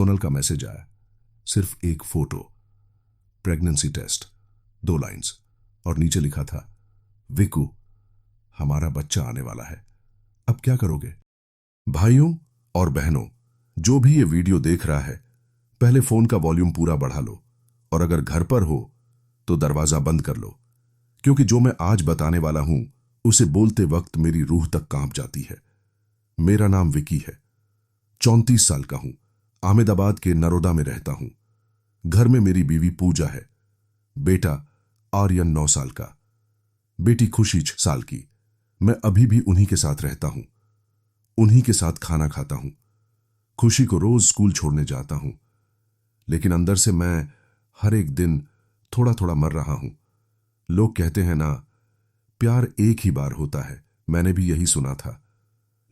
सोनल का मैसेज आया, सिर्फ एक फोटो, प्रेगनेंसी टेस्ट, 2 लाइंस, और नीचे लिखा था, विकू, हमारा बच्चा आने वाला है, अब क्या करोगे? भाइयों और बहनों, जो भी ये वीडियो देख रहा है, पहले फोन का वॉल्यूम पूरा बढ़ा लो, और अगर घर पर हो तो दरवाजा बंद कर लो, क्योंकि जो मैं आज बताने वाला हूं उसे बोलते वक्त मेरी रूह तक कांप जाती है। मेरा नाम विकी है, 34 साल का हूं, अहमदाबाद के नरोदा में रहता हूं। घर में मेरी बीवी पूजा है, बेटा आर्यन 9 साल का, बेटी खुशी 6 साल की। मैं अभी भी उन्हीं के साथ रहता हूं, उन्हीं के साथ खाना खाता हूं। खुशी को रोज स्कूल छोड़ने जाता हूं, लेकिन अंदर से मैं हर एक दिन थोड़ा थोड़ा मर रहा हूं। लोग कहते हैं ना, प्यार एक ही बार होता है, मैंने भी यही सुना था,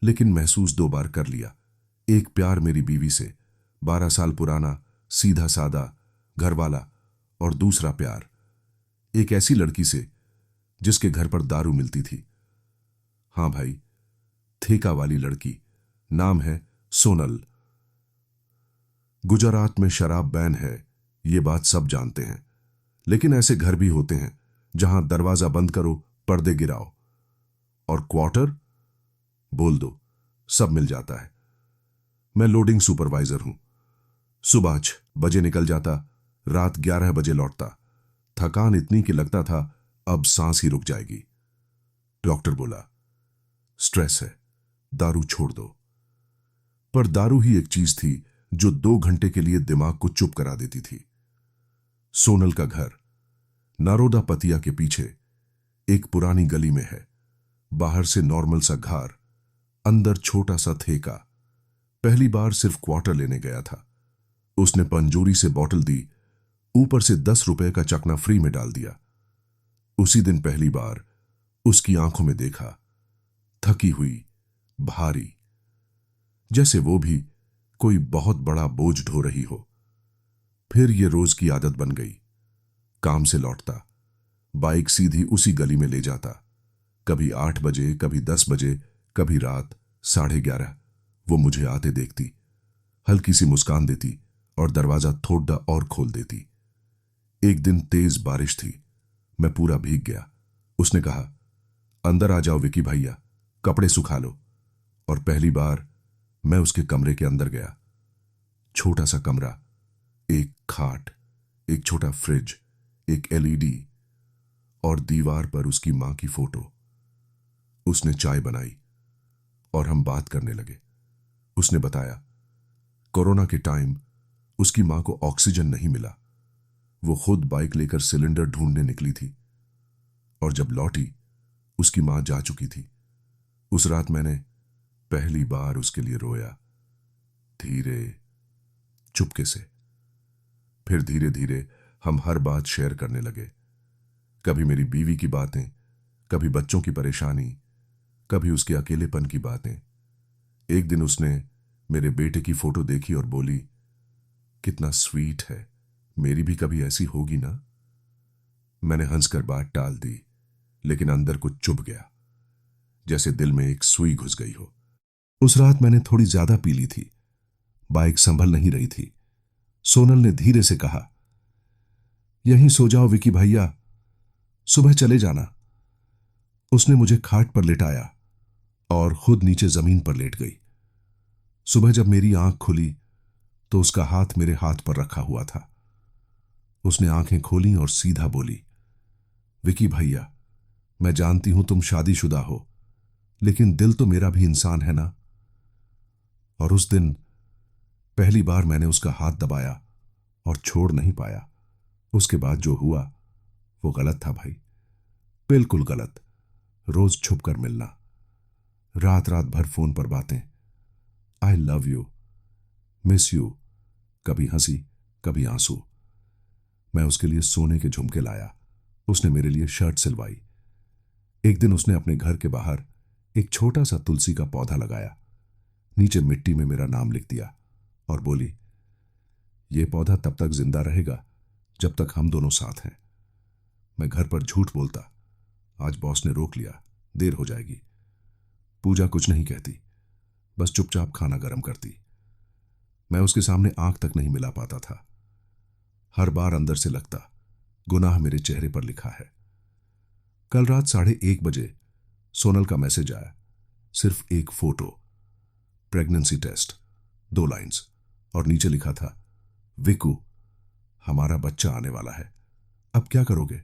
लेकिन महसूस 2 बार कर लिया। एक प्यार मेरी बीवी से, 12 साल पुराना, सीधा सादा, घरवाला, और दूसरा प्यार एक ऐसी लड़की से जिसके घर पर दारू मिलती थी। हां भाई, ठेका वाली लड़की, नाम है सोनल। गुजरात में शराब बैन है, ये बात सब जानते हैं, लेकिन ऐसे घर भी होते हैं जहां दरवाजा बंद करो, पर्दे गिराओ और क्वार्टर बोल दो, सब मिल जाता है। मैं लोडिंग सुपरवाइजर हूं, सुबह 6 बजे निकल जाता, रात 11 बजे लौटता। थकान इतनी कि लगता था अब सांस ही रुक जाएगी। डॉक्टर बोला, स्ट्रेस है, दारू छोड़ दो। पर दारू ही एक चीज थी जो 2 घंटे के लिए दिमाग को चुप करा देती थी। सोनल का घर नारोदा पतिया के पीछे एक पुरानी गली में है। बाहर से नॉर्मल सा घर, अंदर छोटा सा ठेका। पहली बार सिर्फ क्वार्टर लेने गया था। उसने पंजोरी से बोतल दी, ऊपर से 10 रुपए का चकना फ्री में डाल दिया। उसी दिन पहली बार उसकी आंखों में देखा, थकी हुई, भारी, जैसे वो भी कोई बहुत बड़ा बोझ ढो रही हो। फिर ये रोज की आदत बन गई। काम से लौटता, बाइक सीधी उसी गली में ले जाता। कभी 8 बजे, कभी 10 बजे, कभी रात 11:30। वो मुझे आते देखती, हल्की सी मुस्कान देती और दरवाजा थोड़ा और खोल देती। एक दिन तेज बारिश थी, मैं पूरा भीग गया। उसने कहा, अंदर आ जाओ विकी भैया, कपड़े सुखा लो। और पहली बार मैं उसके कमरे के अंदर गया। छोटा सा कमरा, एक खाट, एक छोटा फ्रिज, एक एलईडी और दीवार पर उसकी मां की फोटो। उसने चाय बनाई और हम बात करने लगे। उसने बताया, कोरोना के टाइम उसकी मां को ऑक्सीजन नहीं मिला। वो खुद बाइक लेकर सिलेंडर ढूंढने निकली थी, और जब लौटी उसकी मां जा चुकी थी। उस रात मैंने पहली बार उसके लिए रोया, धीरे, चुपके से। फिर धीरे धीरे हम हर बात शेयर करने लगे। कभी मेरी बीवी की बातें, कभी बच्चों की परेशानी, कभी उसके अकेलेपन की बातें। एक दिन उसने मेरे बेटे की फोटो देखी और बोली, कितना स्वीट है, मेरी भी कभी ऐसी होगी ना। मैंने हंसकर बात टाल दी, लेकिन अंदर कुछ चुभ गया, जैसे दिल में एक सुई घुस गई हो। उस रात मैंने थोड़ी ज्यादा पी ली थी, बाइक संभल नहीं रही थी। सोनल ने धीरे से कहा, यहीं सो जाओ विकी भैया, सुबह चले जाना। उसने मुझे खाट पर लिटाया और खुद नीचे जमीन पर लेट गई। सुबह जब मेरी आंख खुली तो उसका हाथ मेरे हाथ पर रखा हुआ था। उसने आंखें खोली और सीधा बोली, विकी भैया, मैं जानती हूं तुम शादीशुदा हो, लेकिन दिल तो मेरा भी इंसान है ना। और उस दिन पहली बार मैंने उसका हाथ दबाया और छोड़ नहीं पाया। उसके बाद जो हुआ वो गलत था भाई, बिल्कुल गलत। रोज छुप कर मिलना, रात रात भर फोन पर बातें, I love you, miss you, कभी हंसी कभी आंसू। मैं उसके लिए सोने के झुमके लाया, उसने मेरे लिए शर्ट सिलवाई। एक दिन उसने अपने घर के बाहर एक छोटा सा तुलसी का पौधा लगाया, नीचे मिट्टी में मेरा नाम लिख दिया और बोली, यह पौधा तब तक जिंदा रहेगा जब तक हम दोनों साथ हैं। मैं घर पर झूठ बोलता, आज बॉस ने रोक लिया, देर हो जाएगी। पूजा कुछ नहीं कहती, बस चुपचाप खाना गर्म करती। मैं उसके सामने आंख तक नहीं मिला पाता था। हर बार अंदर से लगता गुनाह मेरे चेहरे पर लिखा है। कल रात 1:30 सोनल का मैसेज आया। सिर्फ एक फोटो, प्रेगनेंसी टेस्ट, 2 लाइंस और नीचे लिखा था, विकू, हमारा बच्चा आने वाला है, अब क्या करोगे?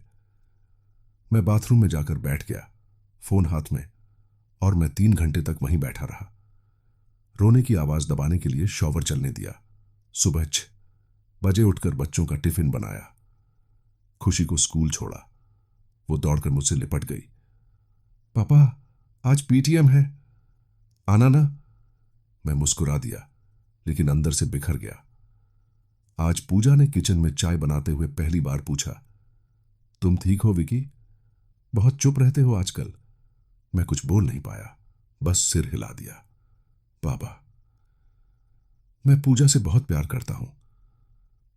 मैं बाथरूम में जाकर बैठ गया, फोन हाथ में, और मैं 3 घंटे तक वहीं बैठा रहा। रोने की आवाज दबाने के लिए शॉवर चलने दिया। सुबह 6 बजे उठकर बच्चों का टिफिन बनाया। खुशी को स्कूल छोड़ा। वो दौड़कर मुझसे लिपट गई। पापा, आज पीटीएम है, आना ना? मैं मुस्कुरा दिया, लेकिन अंदर से बिखर गया। आज पूजा ने किचन में चाय बनाते हुए पहली बार पूछा, तुम ठीक हो विकी? बहुत चुप रहते हो आजकल। मैं कुछ बोल नहीं पाया, बस सिर हिला दिया। बाबा, मैं पूजा से बहुत प्यार करता हूं।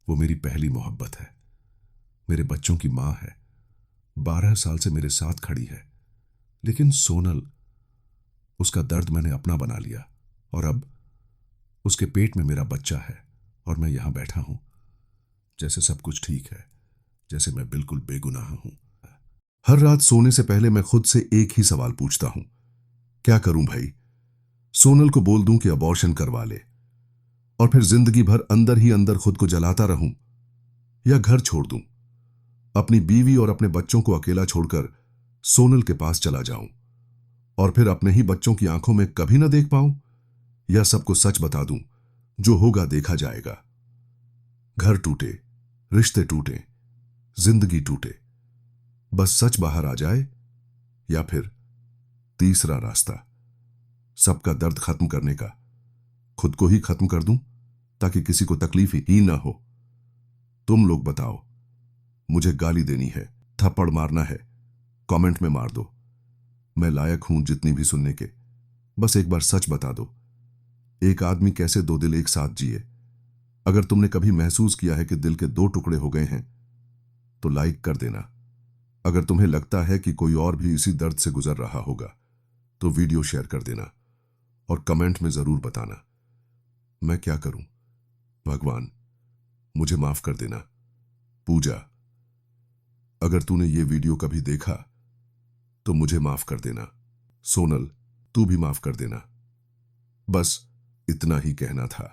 वो मेरी पहली मोहब्बत है, मेरे बच्चों की मां है, 12 साल से मेरे साथ खड़ी है। लेकिन सोनल, उसका दर्द मैंने अपना बना लिया, और अब उसके पेट में मेरा बच्चा है और मैं यहां बैठा हूं, जैसे सब कुछ ठीक है, जैसे मैं बिल्कुल बेगुनाह हूं। हर रात सोने से पहले मैं खुद से एक ही सवाल पूछता हूं, क्या करूं भाई? सोनल को बोल दूं कि अबॉर्शन करवा ले और फिर जिंदगी भर अंदर ही अंदर खुद को जलाता रहूं, या घर छोड़ दूं, अपनी बीवी और अपने बच्चों को अकेला छोड़कर सोनल के पास चला जाऊं और फिर अपने ही बच्चों की आंखों में कभी ना देख पाऊं, या सबको सच बता दूं, जो होगा देखा जाएगा। घर टूटे, रिश्ते टूटे, जिंदगी टूटे, बस सच बाहर आ जाए, या फिर तीसरा रास्ता, सबका दर्द खत्म करने का, खुद को ही खत्म कर दूं ताकि किसी को तकलीफ ही ना हो। तुम लोग बताओ, मुझे गाली देनी है, थप्पड़ मारना है, कमेंट में मार दो। मैं लायक हूं जितनी भी सुनने के, बस एक बार सच बता दो, एक आदमी कैसे 2 दिल एक साथ जिए? अगर तुमने कभी महसूस किया है कि दिल के 2 टुकड़े हो गए हैं, तो लाइक कर देना। अगर तुम्हें लगता है कि कोई और भी इसी दर्द से गुजर रहा होगा, तो वीडियो शेयर कर देना और कमेंट में जरूर बताना। मैं क्या करूं? भगवान, मुझे माफ कर देना। पूजा, अगर तूने ये वीडियो कभी देखा तो मुझे माफ कर देना। सोनल, तू भी माफ कर देना। बस इतना ही कहना था।